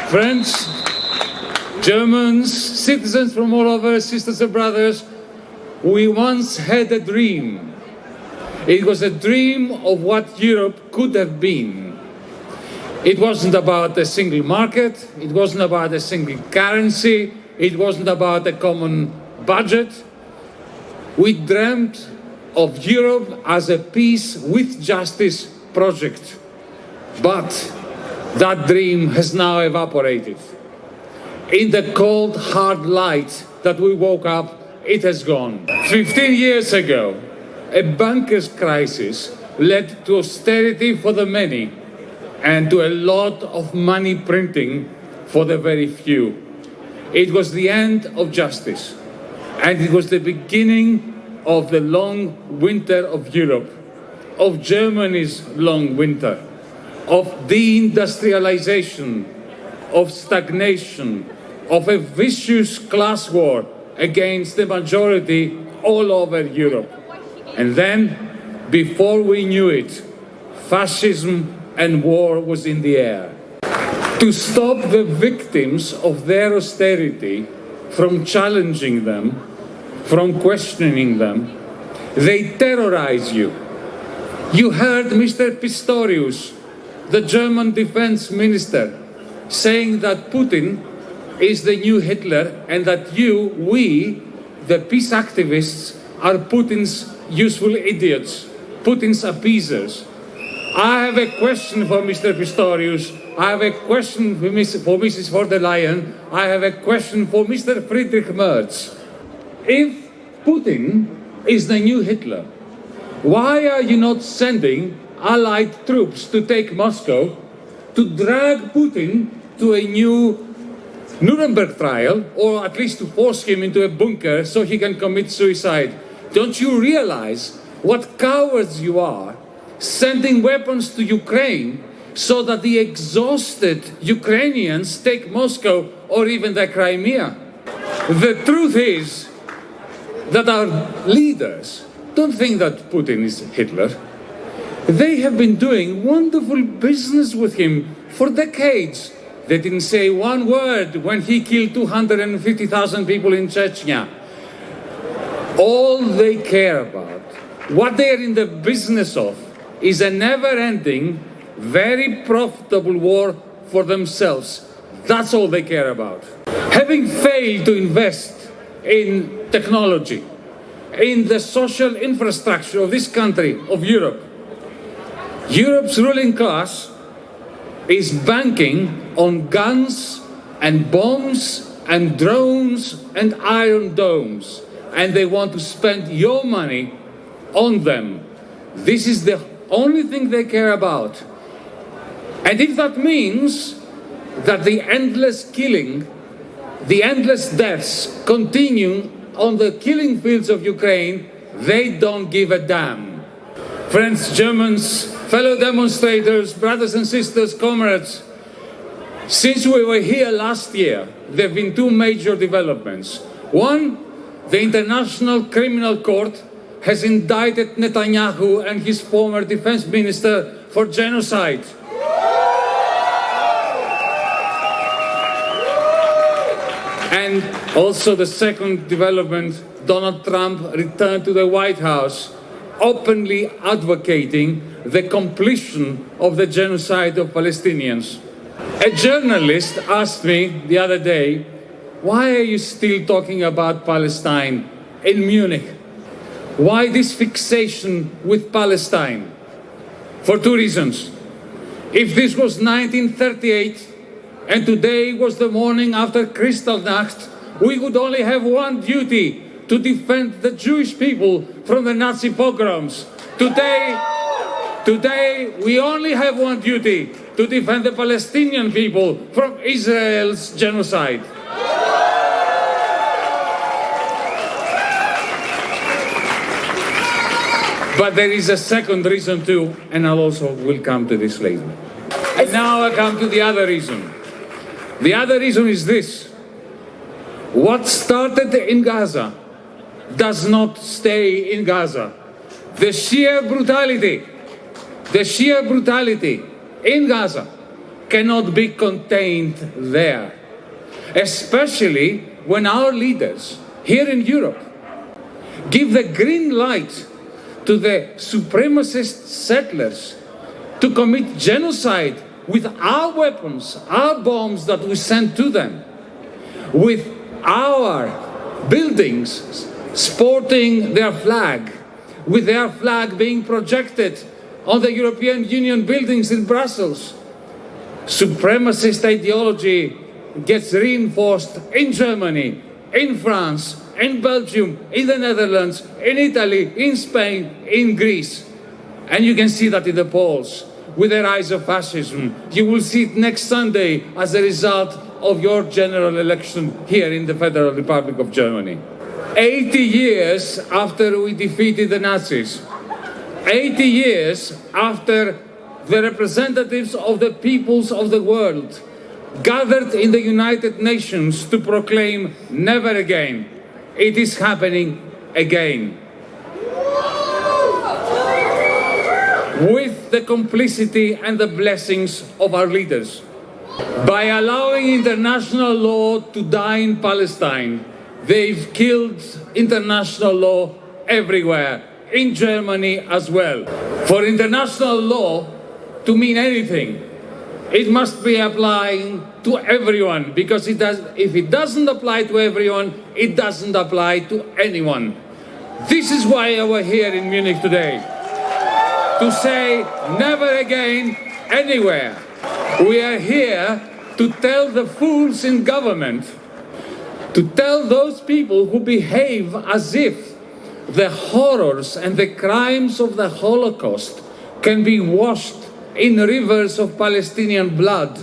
Friends, Germans, citizens from all over, sisters and brothers, we once had a dream. It was a dream of what Europe could have been. It wasn't about a single market, it wasn't about a single currency, it wasn't about a common budget. We dreamt of Europe as a peace with justice project. But that dream has now evaporated. In the cold, hard light that we woke up, it has gone. 15 years ago, a banker's crisis led to austerity for the many and to a lot of money printing for the very few. It was the end of justice, and it was the beginning of the long winter of Europe, of Germany's long winter, of deindustrialization, of stagnation, of a vicious class war against the majority all over Europe. And then, before we knew it, fascism and war was in the air. To stop the victims of their austerity from challenging them, from questioning them, they terrorize you. You heard Mr. Pistorius, the German defense minister, saying that Putin is the new Hitler and that we, the peace activists, are Putin's useful idiots, Putin's appeasers. I have a question for Mr. Pistorius. I have a question for Mrs. von der Leyen. I have a question for Mr. Friedrich Merz. If Putin is the new Hitler, why are you not sending Allied troops to take Moscow, to drag Putin to a new Nuremberg trial, or at least to force him into a bunker so he can commit suicide? Don't you realize what cowards you are, sending weapons to Ukraine so that the exhausted Ukrainians take Moscow or even the Crimea? The truth is that our leaders don't think that Putin is Hitler. They have been doing wonderful business with him for decades. They didn't say one word when he killed 250,000 people in Chechnya. All they care about, what they are in the business of, is a never-ending, very profitable war for themselves. That's all they care about. Having failed to invest in technology, in the social infrastructure of this country, of Europe, Europe's ruling class is banking on guns and bombs and drones and iron domes, and they want to spend your money on them. This is the only thing they care about. And if that means that the endless killing, the endless deaths continue on the killing fields of Ukraine, they don't give a damn. Friends, Germans, fellow demonstrators, brothers and sisters, comrades, since we were here last year, there have been two major developments. One, the International Criminal Court has indicted Netanyahu and his former defense minister for genocide. And also the second development, Donald Trump returned to the White House, openly advocating the completion of the genocide of Palestinians. A journalist asked me the other day, why are you still talking about Palestine in Munich? Why this fixation with Palestine? For two reasons. If this was 1938 and today was the morning after Kristallnacht, we would only have one duty: to defend the Jewish people from the Nazi pogroms. Today we only have one duty: to defend the Palestinian people from Israel's genocide. But there is a second reason too, and I also will come to this later. And now I come to the other reason. The other reason is this: what started in Gaza does not stay in Gaza. The sheer brutality in Gaza cannot be contained there, especially when our leaders here in Europe give the green light to the supremacist settlers to commit genocide with our weapons, our bombs that we send to them, with our buildings sporting their flag, with their flag being projected on the European Union buildings in Brussels. Supremacist ideology gets reinforced in Germany, in France, in Belgium, in the Netherlands, in Italy, in Spain, in Greece. And you can see that in the polls with the rise of fascism. You will see it next Sunday as a result of your general election here in the Federal Republic of Germany. 80 years after we defeated the Nazis, 80 years after the representatives of the peoples of the world gathered in the United Nations to proclaim never again, it is happening again. With the complicity and the blessings of our leaders. By allowing international law to die in Palestine, they've killed international law everywhere, in Germany as well. For international law to mean anything, it must be applying to everyone, because if it doesn't apply to everyone, it doesn't apply to anyone. This is why we're here in Munich today, to say never again anywhere. We are here to tell the fools in government, to tell those people who behave as if the horrors and the crimes of the Holocaust can be washed in rivers of Palestinian blood,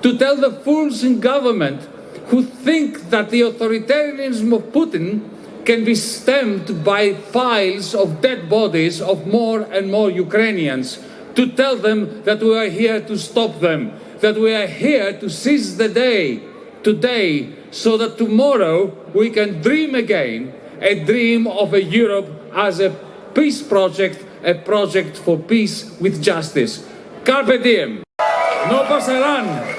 to tell the fools in government who think that the authoritarianism of Putin can be stemmed by piles of dead bodies of more and more Ukrainians, to tell them that we are here to stop them, that we are here to seize the day, today, so that tomorrow we can dream again, a dream of a Europe as a peace project, a project for peace with justice. Carpe diem. No pasarán.